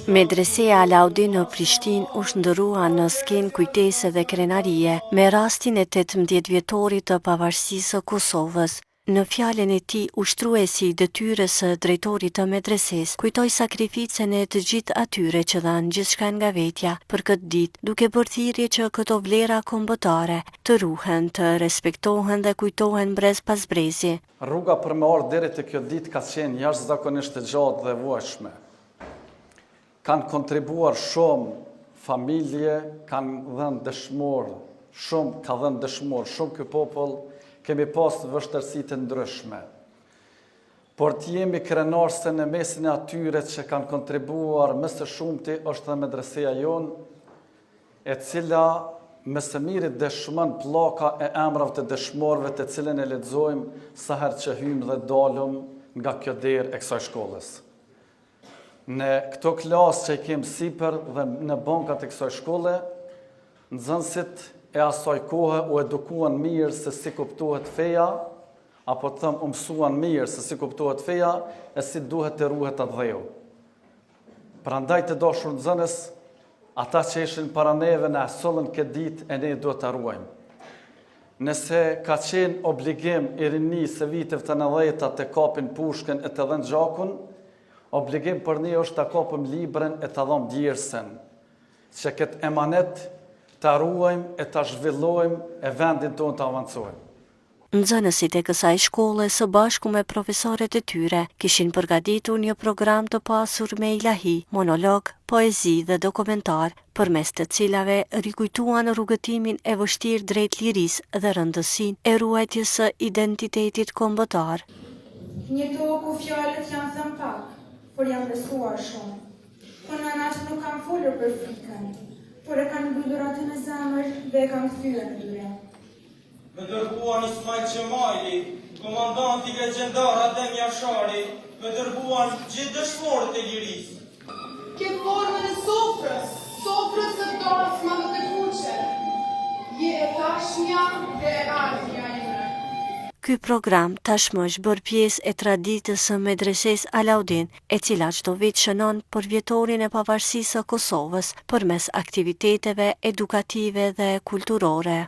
Medreseja Alaudin në Prishtinë u shndërrua në skenë kujtese dhe krenarie me rastin e 18 vjetorit të pavarësisë së Kosovës. Në fjalën e tij, ushtruesi i detyrës së drejtorit të medresesë kujtoi sakrificën e të gjithë atyre që dhanë gjithçka nga vetja për këtë ditë, duke bërë thirrje që këto vlera kombëtare të ruhen, të respektohen dhe kujtohen brez pas brezi. Rruga për me ardhur deri te kjo ditë ka qenë jashtëzakonisht e gjatë dhe vojshme. Kanë kontribuar shumë familje, kanë dhënë dëshmor, shumë ky popull, kemi pas vështirësi të ndryshme. Por të jemi krenar se në mesin e atyre që kanë kontribuar më së shumti është dhe medreseja jonë, e cila më së miri dëshmon pllaka e emrave të dëshmorëve të cilën e lexojmë sa herë që hymë dhe dalëm nga kjo derë e kësaj shkollës. Në këto klasë që i kemë sipër dhe në bankat e kësaj shkolle, nxënësit e asaj kohe u edukuan mirë se si kuptohet feja, apo të thëmë mësuan mirë se si kuptohet feja e si duhet të ruhet atë dheu. Prandaj të dashur nxënës, ata që ishin para neve në sollën këtë ditë e ne duhet të ruajmë. Nëse ka qenë obligim i rinisë së viteve të 90-ta të kapin pushkën e të dhënë gjakun, obligim për ne është ta kapëm libren e ta dhëm djersën, që këtë emanet ta ruajmë e ta zhvillojmë e vendin tonë të avancojmë. Nxënësit e kësaj shkolle së bashku me profesorët e tyre kishin përgatitur një program të pasur me ilahi, monolog, poezi dhe dokumentar, përmes të cilave rikujtuan rrugëtimin e vështirë drejt lirisë dhe rëndësinë e ruajtjes së identitetit kombëtar. Një tokë ku fjalët janë thënë pak, por janë besuar shumë. Por në natë nuk kam folur për frikën, por e kanë mbyllur atë në zemër dhe e kanë kthyer në dyre. Me dërguan Ismail Qemali, komandanti legjendar Adem Jashari, me dërguan gjithë dëshmorët e lirisë. Ke formën e sofrës së dasma më të kuqe, je e tashmja dhe e ardhmja ime. Ky program tashmë është bërë pjesë e traditës së medresesë Alaudin, e cila çdo vit shënon për vjetorin e pavarësisë së Kosovës përmes aktiviteteve edukative dhe kulturore.